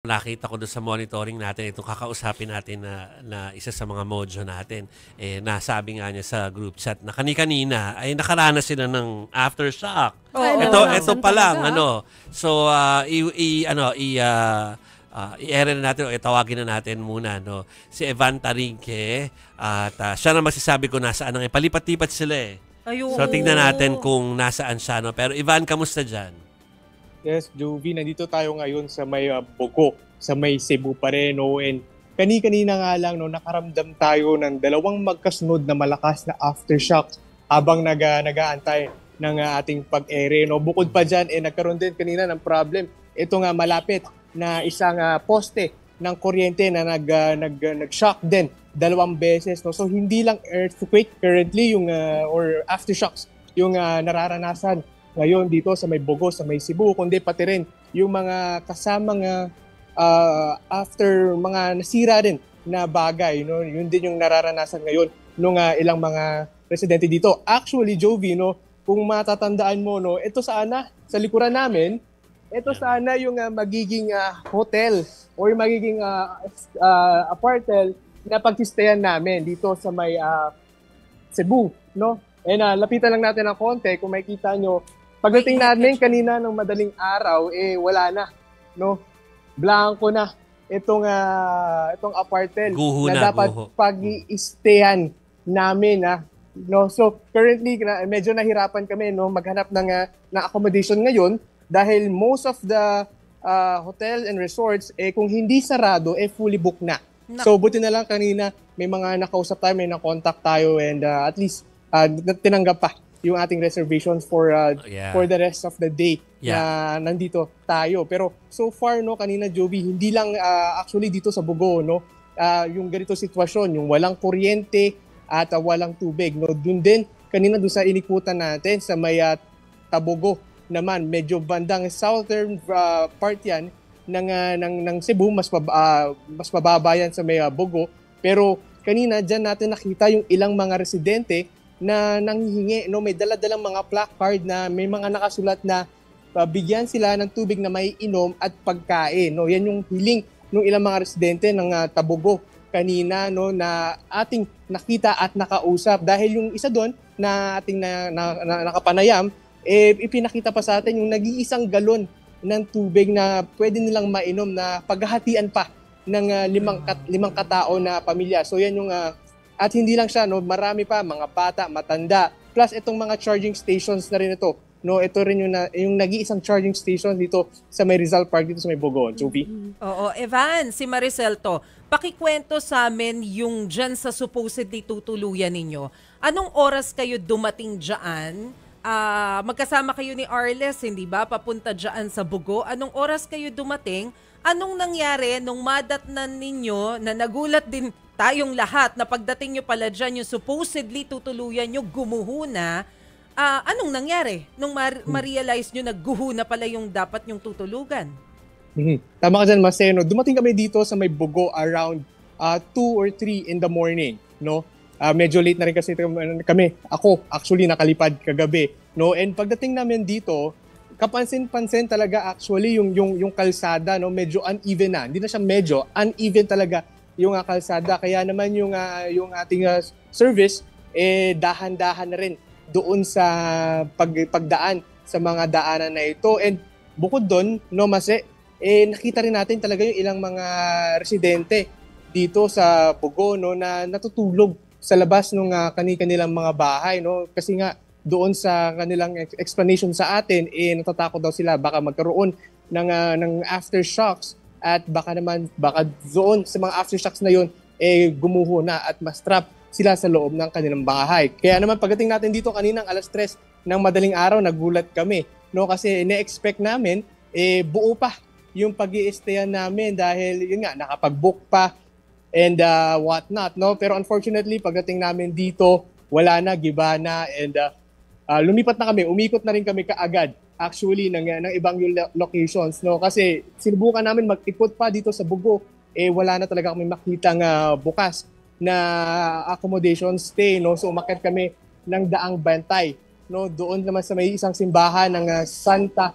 Nakita ko doon sa monitoring natin, itong kakausapin natin na isa sa mga mojo natin, nasabi nga niya sa group chat na kani-kanina ay nakaranas sila ng aftershock. Oo, Ito pa lang, talaga. ano. So, i-ere na natin o itawagin na natin muna, no, si Evan Tarinque at siya na masasabi ko nasaan ang palipat-lipat sila eh. Ayun. So, tingnan natin kung nasaan siya, no. Pero Evan, kamusta dyan? Yes, Jovi, nandito tayo ngayon sa may Bogo, sa may Cebu pa rin. No? And kanina nga lang, no, nakaramdam tayo ng dalawang magkasunod na malakas na aftershock habang nag-aantay ng ating pag-ere. No? Bukod pa dyan, nagkaroon din kanina ng problem. Ito nga malapit na isang poste ng kuryente na nag-shock din dalawang beses. No? So hindi lang earthquake currently yung or aftershocks yung nararanasan ngayon dito sa may Bogo, sa may Cebu, kundi pati rin yung mga kasamang after mga nasira rin na bagay. No? Yun din yung nararanasan ngayon ng ilang mga residente dito. Actually, Jovi, no, kung matatandaan mo, no, ito sana, sa likuran namin, ito sana yung magiging hotel or magiging apartment na pagsistayan namin dito sa may Cebu. No? Lapitan lang natin ng konti kung makikita nyo. Pagdating namin kanina ng madaling araw, wala na. No? Blanco na itong apartment na dapat pag-i-stayan namin. No? So currently, medyo nahirapan kami, no, maghanap ng accommodation ngayon dahil most of the hotel and resorts, kung hindi sarado, fully booked na. So buti na lang kanina may mga nakausap tayo, may na-contact tayo and at least tinanggap pa yung ating reservations for the rest of the day na nandito tayo. Pero so far, no, kanina, Joby, hindi lang actually dito sa Bogo, no, yung ganito sitwasyon, yung walang kuryente at walang tubig. No, dun din, kanina doon sa inikutan natin sa may Tabogo naman, medyo bandang southern part yan ng Cebu, mas mababa yan sa may Bogo. Pero kanina, dyan natin nakita yung ilang mga residente na nanghihingi, no, may dala-dalang mga placard na may mga nakasulat na bigyan sila ng tubig na may inom at pagkain. No, yan yung hiling ng ilang mga residente ng Tabogo kanina, no, na ating nakita at nakausap. Dahil yung isa doon na ating nakapanayam, ipinakita pa sa atin yung nag-iisang galon ng tubig na pwede nilang mainom na paghahatian pa ng limang katao na pamilya. So yan yung at hindi lang siya, no, marami pa, mga bata, matanda. Plus itong mga charging stations na rin ito. No, ito rin yung nag-iisang charging station dito sa may Rizal Park dito sa may Bogo, Jovi. Oo, Evan, si Maricel to. Pakikwento sa amin yung dyan sa supposedly tutuluyan ninyo. Anong oras kayo dumating dyan? Magkasama kayo ni Arles, hindi ba? Papunta dyan sa Bogo. Anong oras kayo dumating? Anong nangyari nung madatnan ninyo na nagulat din tayong lahat na pagdating nyo pala dyan, yung supposedly tutuluyan nyo, gumuho na, anong nangyari nung ma-realize nyo na guho na pala yung dapat nyong tutulugan? Tama ka dyan, Maseno. Dumating kami dito sa may Bogo around 2 or 3 in the morning. No? Medyo late na rin kasi kami. Ako, actually, nakalipad kagabi. No? And pagdating namin dito, kapansin-pansin talaga actually yung kalsada, no, medyo uneven na. Hindi na siya medyo, uneven talaga yung kalsada. Kaya naman yung ating service dahan-dahan na rin doon sa pagdaan sa mga daanan na ito. And bukod doon, no, Mase, nakita rin natin talaga yung ilang mga residente dito sa Bogo, no, na natutulog sa labas ng kanilang mga bahay, no, kasi nga doon sa kanilang explanation sa atin, natatakot daw sila baka magkaroon ng aftershocks at baka doon sa mga aftershocks na yun, gumuho na at ma-strap sila sa loob ng kanilang bahay. Kaya naman pagdating natin dito kaninang 3:00 ng madaling araw, nagulat kami, no, kasi ine-expect namin buo pa yung pag-i-stayan namin dahil yun nga, nakapag-book pa and what not, no? Pero unfortunately, pagdating namin dito, wala na, giba na, and lumipat na kami, umikot na rin kami kaagad actually ng ibang locations, no, kasi sinubukan namin mag-ikot pa dito sa Bogo, wala na talaga kami makitang bukas na accommodation stay, no. So umakyat kami ng Daang Bantay, no, doon naman sa may isang simbahan ng Santa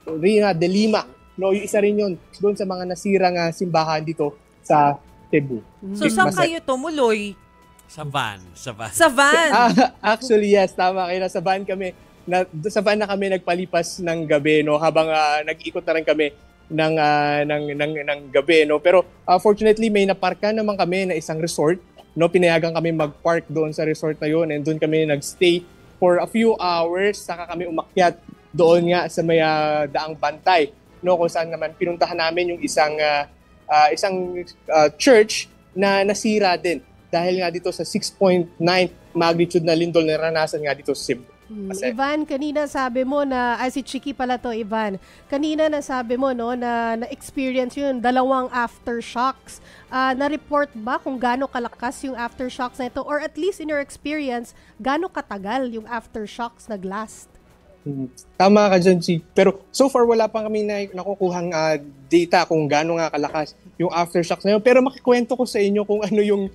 Rina de Lima, no, yung isa rin yun doon sa mga nasirang simbahan dito sa Cebu. So, saan kayo tumuloy? Sa van. Sa van. Sa van. Actually, yes, tama kayo. Sa van kami. Sa van na kami nagpalipas ng gabi, no, habang nag-ikot na rin kami ng gabi, no. Pero fortunately, may naparka naman kami na isang resort, no. Pinayagan kami mag-park doon sa resort na yun, and doon kami nagstay for a few hours. Saka kami umakyat doon nga sa may Daang Bantay, no, kung saan naman pinuntahan namin yung isang church na nasira din dahil nga dito sa 6.9 magnitude na lindol na naranasan nga dito sa Cebu. Ivan, kanina sabi mo na, si Chiki pala to, Ivan. Kanina nasabi mo, no, na-experience yun, 2 aftershocks. Na-report ba kung gaano kalakas yung aftershocks na ito? Or at least in your experience, gaano katagal yung aftershocks nag-last? Tama ka dyan, Chi. Pero so far wala pa kami nakukuhang data kung gaano nga kalakas yung aftershocks na yun. Pero makikwento ko sa inyo kung ano yung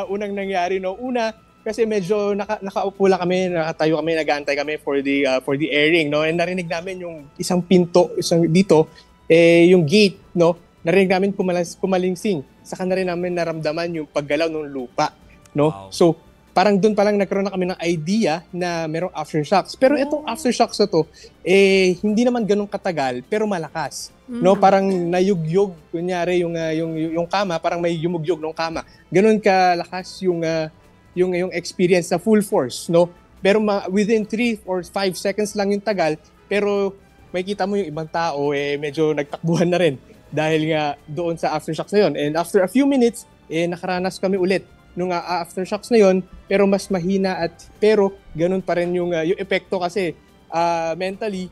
unang nangyari. No? Una, kasi medyo nakaupo lang kami, nakatayo kami, nag-aantay kami for the airing. No? And narinig namin yung isang pinto, dito, yung gate, no? Narinig namin kumalingsing. Saka na rin namin naramdaman yung paggalaw ng lupa. No? Wow. So, parang doon pa lang nagkaroon na kami ng idea na merong aftershocks. Pero itong aftershocks na to, hindi naman ganun katagal, pero malakas. No, parang nayugyog, kunyari yung kama, parang may yumugyog ng kama. Ganun kalakas yung experience sa full force, no? Pero within 3 or 5 seconds lang yung tagal, pero makikita mo yung ibang tao medyo nagtakbuhan na rin dahil nga doon sa aftershocks na yon. And after a few minutes, nakaranas kami ulit nung aftershocks na yon, pero mas mahina pero ganun pa rin yung epekto kasi mentally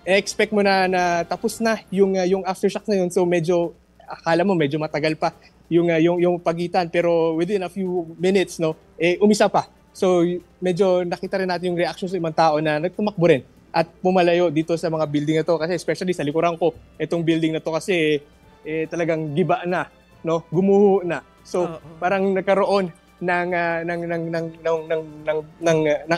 expect mo na tapos na yung aftershocks na yon, so medyo akala mo medyo matagal pa yung pagitan, pero within a few minutes, no, umisa pa. So medyo nakita rin natin yung reaction sa ibang tao na nagtumakbo rin at pumalayo dito sa mga building na to, kasi especially sa likuran ko, itong building na to kasi talagang giba na, no, gumuho na. So parang nagkaroon ng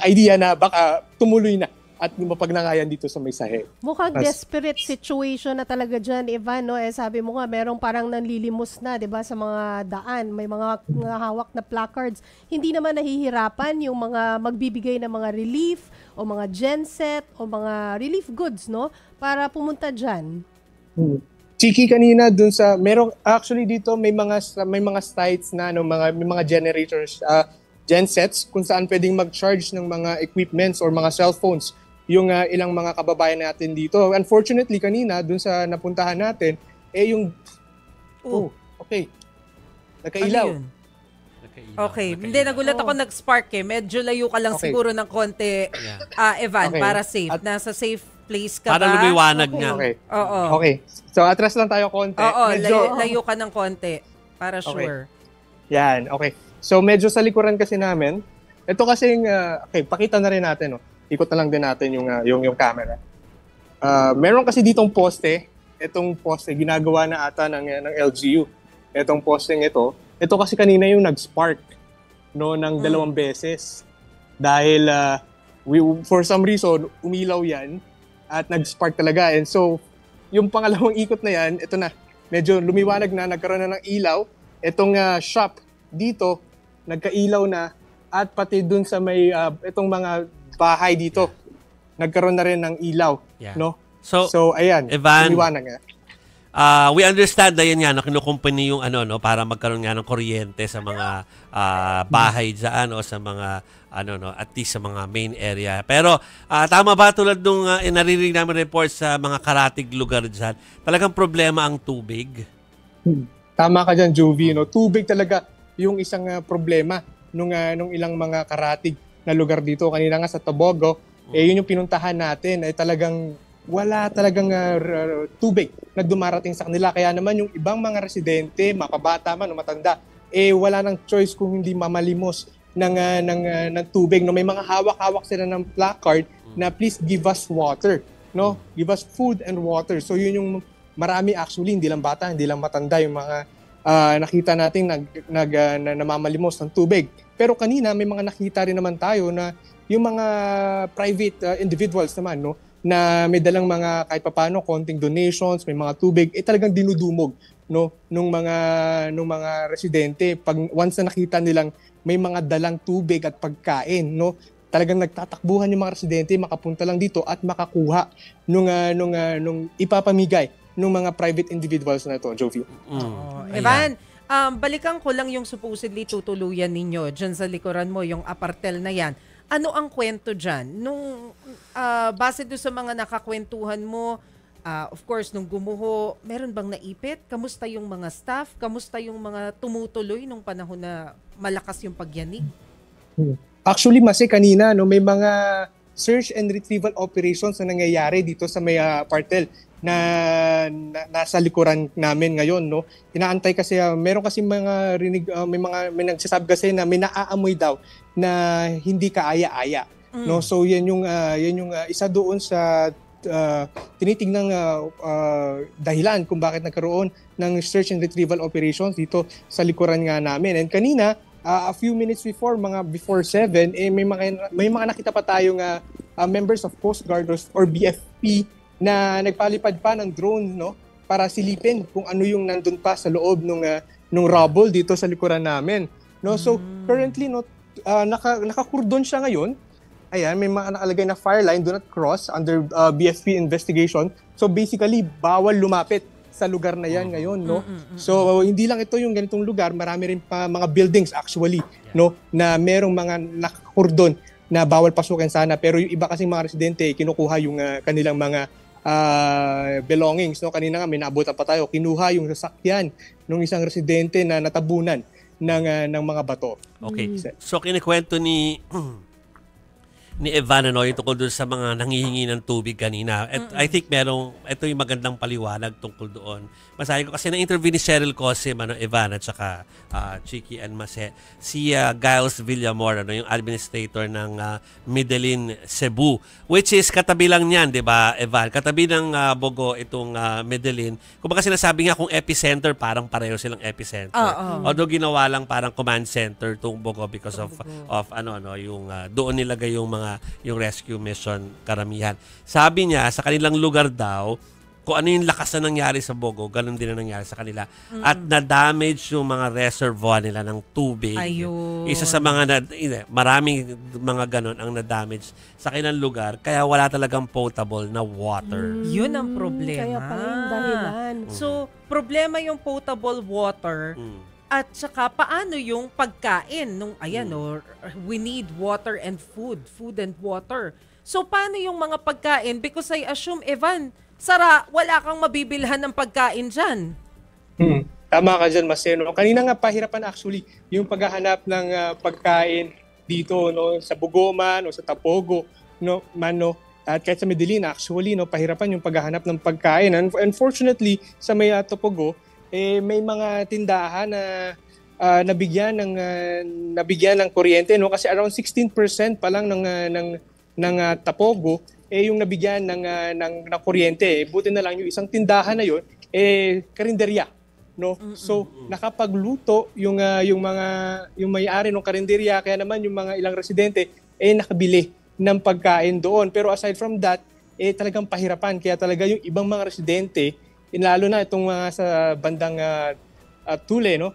idea na baka tumuloy na at mapagnangayan dito sa may Sahel. Mukhang desperate situation na talaga dyan, Ivan, no? Sabi mo nga, merong parang nanlilimos na, di ba, sa mga daan. May mga hawak na placards. Hindi naman nahihirapan yung mga magbibigay ng mga relief o mga genset o mga relief goods, no? Para pumunta dyan. Chiki, kanina dun sa merong actually dito may mga sites na may mga generators, gensets kung saan pwedeng mag-charge ng mga equipments or mga cellphones yung ilang mga kababayan natin dito. Unfortunately kanina dun sa napuntahan natin yung okay. Nakailaw. Ano yun? Okay, hindi, nagulat ako, nag-spark Medyo layo ka lang siguro ng konti, Evan, para safe. Nasa safe place ka para ba? Para lumiwanag nga. Okay. Oo. Okay. So atras lang tayo konti. Oo, layo ka ng konti para sure. Yan, okay. So medyo sa likuran kasi namin. Ito kasing okay, pakita na rin natin, no. Ikot na lang din natin yung camera. Meron kasi ditong poste. Itong poste ginagawa na ata ng LGU. Itong posteng ito. Ito kasi kanina yung nag-spark, no, ng 2 beses. Dahil for some reason umilaw yan at nag-spark talaga. And so yung pangalawang ikot na yan, ito na. Medyo lumiwanag na, nagkaroon na ng ilaw. Itong shop dito, nagkailaw na, at pati dun sa may itong mga bahay dito, nagkaroon na rin ng ilaw, no? So ayan, Evan, lumiwanag na. We understand na yan nga, no, kinukumpany yung para magkaroon nga ng kuryente sa mga bahay dyan o sa mga at least sa mga main area. Pero tama ba tulad nung naririnig namin report sa mga karatig lugar dyan, talagang problema ang tubig? Tama ka dyan, Jovi, no? Tubig talaga yung isang problema nung ilang mga karatig na lugar dito. Kanina nga sa Tabogo, yun yung pinuntahan natin, ay talagang wala talagang tubig na dumarating sa kanila. Kaya naman yung ibang mga residente, mapabata man o matanda, wala nang choice kung hindi mamalimos ng tubig. No, may mga hawak-hawak sila ng placard na please give us water, no? Give us food and water. So yun yung marami actually, hindi lang bata, hindi lang matanda, yung mga nakita natin namamalimos ng tubig. Pero kanina may mga nakita rin naman tayo na yung mga private individuals naman, no, na may dalang mga kahit papaano konting donations, may mga tubig, talagang dinudumog no nung mga residente pag once na nakita nilang may mga dalang tubig at pagkain, no, talagang nagtatakbuhan yung mga residente makapunta lang dito at makakuha nung ipapamigay ng mga private individuals na ito, Jovi. Oo. Ayan. Evan, balikan ko lang yung supposedly tutuluyan ninyo dyan sa likuran mo, yung apartel na yan. Ano ang kwento dyan? Nung base doon sa mga nakakwentuhan mo, of course, nung gumuho, meron bang naipit? Kamusta yung mga staff? Kamusta yung mga tumutuloy nung panahon na malakas yung pagyanig? Actually, kanina no, may mga search and retrieval operations na nangyayari dito sa may apartel na nasa likuran namin ngayon, no. Inaantay kasi meron kasi mga rinig, may nagsasabi kasi na may naaamoy daw na hindi kaaya-aya, no. So yan yung isa doon sa tinitingnang dahilan kung bakit nagkaroon ng search and retrieval operations dito sa likuran nga namin. And kanina, a few minutes before 7, may mga nakita pa tayong members of Coast Guard or BFP na nagpalipad pa ng drone, no, para silipin kung ano yung nandun pa sa loob nung rubble dito sa likuran namin, no. So currently, no, nakakurdon siya ngayon. Ayan, may mga nakalagay na fire line, do not cross, under BFP investigation. So basically, bawal lumapit sa lugar na yan ngayon, no. So hindi lang ito yung ganitong lugar, marami rin pa mga buildings actually, no, na merong mga nakakurdon na bawal pasukin sana, pero yung iba kasing mga residente kinukuha yung kanilang mga belongings, no. Kanina nga may naabutan pa tayo, kinuha yung sasakyan ng isang residente na natabunan ng mga bato. Okay. So kinikwento ni Evan, ano, yung tungkol doon sa mga nanghihingi ng tubig kanina. At I think ito yung magandang paliwanag tungkol doon. Masahin ko kasi na-interview ni Cheryl Cosim, Evan, at saka Chiki and Mase, si Giles Villamor, yung administrator ng Medellin, Cebu, which is katabi lang niyan, di ba, Evan? Katabi ng Bogo itong Medellin. Kung baka sinasabi nga kung epicenter, parang pareho silang epicenter. Although ginawa lang parang command center itong Bogo because of yung doon nilagay yung rescue mission karamihan. Sabi niya, sa kanilang lugar daw, kung ano yung lakas na nangyari sa Bogo, ganun din na nangyari sa kanila. At na-damage yung mga reservoir nila ng tubig. Ayun. Isa sa maraming mga ganun ang na-damage sa kanilang lugar, kaya wala talagang potable na water. Yun ang problema. Kaya pala yung dahilan. So, problema yung potable water. At saka paano yung pagkain nung we need water and food and water. So paano yung mga pagkain? Because I assume, Evan, wala kang mabibilhan ng pagkain dyan. Tama ka dyan, Maseno. Kanina nga pahirapan actually yung paghahanap ng pagkain dito, no, sa Bugoman o sa Tapogo, no, at kahit sa Medellin actually, no, pahirapan yung paghahanap ng pagkain. And unfortunately, sa may Tapogo, may mga tindahan na nabigyan ng kuryente, no, kasi around 16% pa lang ng Tapogo yung nabigyan ng kuryente. Buti na lang yung isang tindahan na yun karinderya, no. So nakapagluto yung may-ari ng karinderya, kaya naman yung mga ilang residente nakabili ng pagkain doon. Pero aside from that, talagang pahirapan, kaya talaga yung ibang mga residente, lalo na itong sa bandang Tule, no,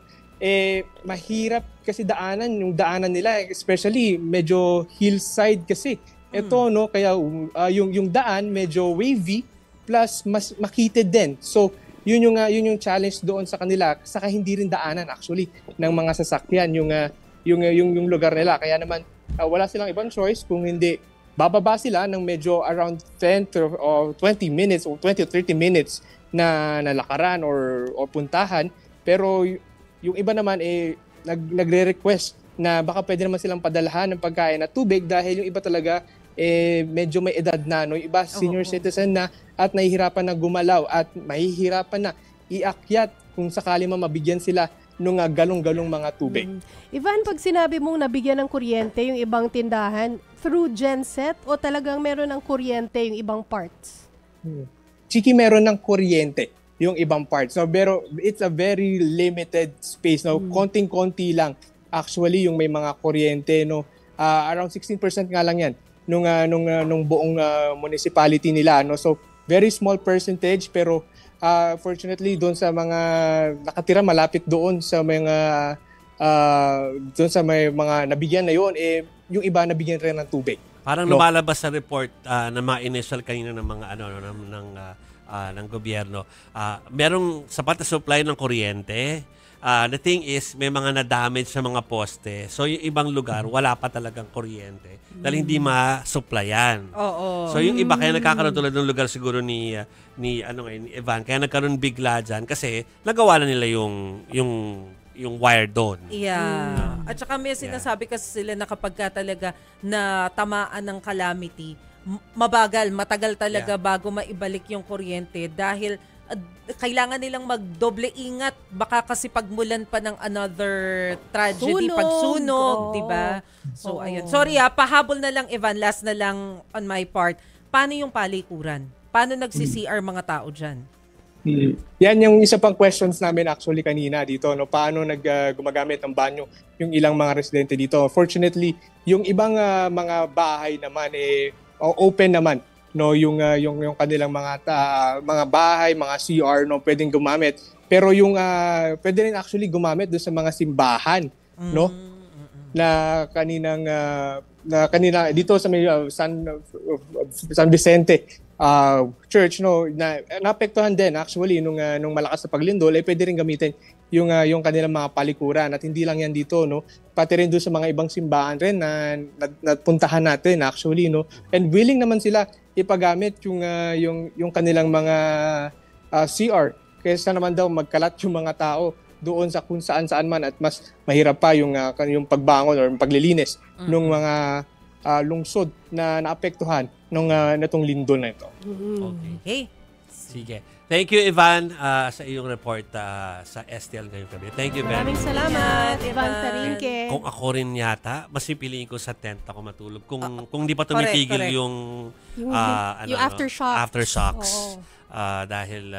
mahirap kasi yung daanan nila, especially medyo hillside kasi ito, no, kaya yung daan medyo wavy plus mas makitid din. So yun yung challenge doon sa kanila, saka hindi rin daanan actually ng mga sasakyan yung lugar nila, kaya naman wala silang ibang choice kung hindi bababa sila ng medyo around 10 to 20 minutes o 20 to 30 minutes na lakaran or puntahan. Pero yung iba naman nagre-request na baka pwede naman silang padalhan ng pagkain at tubig dahil yung iba talaga medyo may edad na, no? Yung iba senior citizen na at nahihirapan na gumalaw at mahihirapan na iakyat kung sakali mabigyan sila ng galong-galong mga tubig. Ivan, pag sinabi mong nabigyan ng kuryente yung ibang tindahan, through genset o talagang meron ng kuryente yung ibang parts? Chiki, meron ng kuryente yung ibang parts. So, pero it's a very limited space. No? Konting-konti lang actually yung may mga kuryente. No? Around 16% nga lang yan nung buong municipality nila, no. So very small percentage, pero fortunately doon sa mga nakatira malapit doon sa may mga nabigyan na yon, yung iba nabigyan rin ng tubig. Parang lumalabas sa report na mga initial kanina ng mga ng gobyerno. Merong sapat na supply ng kuryente. The thing is, may mga na-damage sa mga poste. So, yung ibang lugar, wala pa talagang kuryente. Dahil hindi ma-supplyan. Oo. So, yung iba, kaya nagkakaroon tulad ng lugar siguro ni Evan, kaya nagkaroon bigla dyan kasi nagawa na nila yung wire doon. Yeah. At saka may sinasabi kasi sila na kapag ka talaga na tamaan ng calamity, matagal talaga bago maibalik yung kuryente dahil kailangan nilang magdoble ingat, baka kasi pagmulan pa ng another tragedy, pagsunog, 'di ba? So ayun. Sorry pahabol na lang Evan, last na lang on my part. Paano yung palikuran? Paano nagsi-CR mga tao diyan? Yan yung isa pang questions namin actually kanina dito, no, paano gumagamit ng banyo yung ilang mga residente dito. Fortunately, yung ibang mga bahay naman open naman, no, yung kanilang mga bahay, mga CR, no, pwedeng gumamit. Pero yung pwede rin actually gumamit doon sa mga simbahan, no, na kanina dito sa may San Vicente church, no, na naapektuhan din actually nung malakas na paglindol, pwede rin gamitin yung kanilang mga palikuran. At hindi lang yan dito, no, pati rin doon sa mga ibang simbahan rin na napuntahan natin actually, no, and willing naman sila ipagamit yung kanilang mga CR kaysa naman daw magkalat yung mga tao doon sa kung saan man at mas mahirap pa yung pagbangon or paglilinis ng mga lungsod na naapektuhan nitong lindol na ito. Okay. Sige. Thank you, Ivan, sa iyong report sa STL ngayong gabi. Thank you very Maraming much. salamat, Ivan Tarinque. Kung ako rin yata, mas pipiliin ko sa tent ako matulog. Kung di pa tumitigil correct. Yung aftershocks. Aftershocks. Oo. Dahil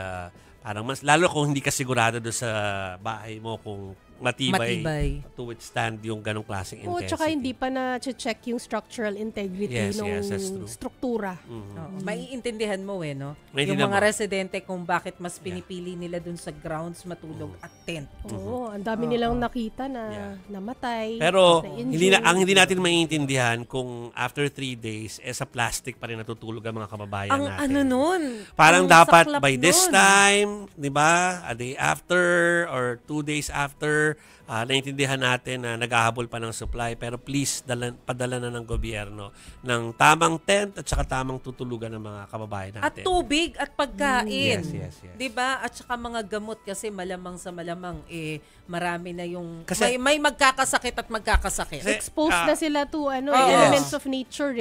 parang mas, lalo kung hindi ka sigurado doon sa bahay mo kung matibay to withstand yung ganong klaseng intensity. Tsaka hindi pa na-check yung structural integrity Yes, ng that's true. struktura. Oo. Maiintindihan mo no? Yung Maiintindihan mga mo. residente kung bakit mas pinipili nila dun sa grounds matulog at tent. Oo, ang dami nilang nakita na namatay. Pero na-injure. hindi natin maiintindihan kung after 3 days sa plastic pa rin natutulog ang mga kababayan Ang natin. nun? Parang ang dapat saklap by this nun. time, 'di ba? A day after or 2 days after, naintindihan natin na naghahabol pa ng supply, pero please padala na ng gobyerno ng tamang tent at saka tamang tutulugan ng mga kababayan natin. At tubig at pagkain. Yes. 'Di ba? At saka mga gamot kasi malamang sa malamang marami na yung Kasi- may magkakasakit at magkakasakit. Kasi- Exposed na sila to yes. elements of nature.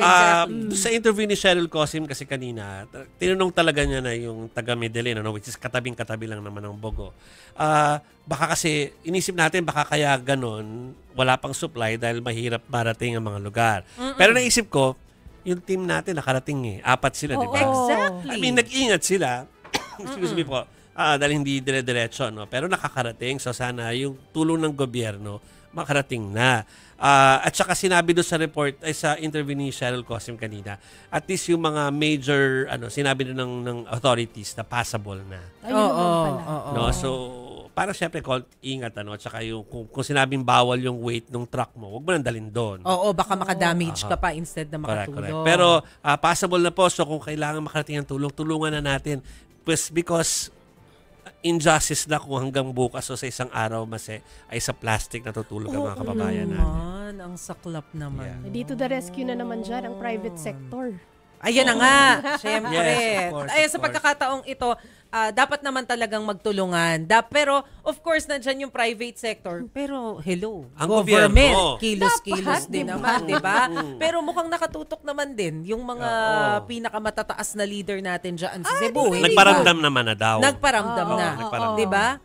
Sa interview ni Cheryl Cosim kasi kanina, tinanong talaga niya na yung taga Medellin, which is katabing-katabi lang naman ng Bogo. Baka kasi inisip natin baka kaya ganon, wala pang supply dahil mahirap marating ang mga lugar. Pero naisip ko, yung team natin nakarating 4 sila, di ba? Exactly. I mean, nag-ingat sila. Excuse me po. Dahil hindi dire-diretso, no? Pero nakakarating. So sana yung tulong ng gobyerno makarating na. At saka sinabi doon sa report, sa interview ni Cheryl Cosim kanina, at least yung mga major, sinabi doon ng authorities na passable na. Ayun naman pala. No? So, para syempre, ingat, at saka yung, kung sinabing bawal yung weight ng truck mo, huwag mo nang dalhin doon. Oo, baka makadamage ka pa instead na Correct. makatulong. Pero possible na po. So kung kailangan makarating ng tulungan na natin. Pues because injustice na kung hanggang bukas o sa isang araw ay sa plastic na tutulog ang mga kababayan natin. Ang saklap naman. Dito the rescue na naman dyan, ang private sector. Ayan na nga, syempre. Yes, of course, Ayan, of sa course. pagkakataong ito, dapat naman talagang magtulungan. Pero, of course, nandyan yung private sector. Pero, hello, Ang government, gobyerno. kilos-kilos din naman, di ba? Pero mukhang nakatutok naman din yung mga pinakamatataas na leader natin dyan sa Cebu. Nagparamdam naman na daw. Nagparamdam na. Nagparamdam. Di ba?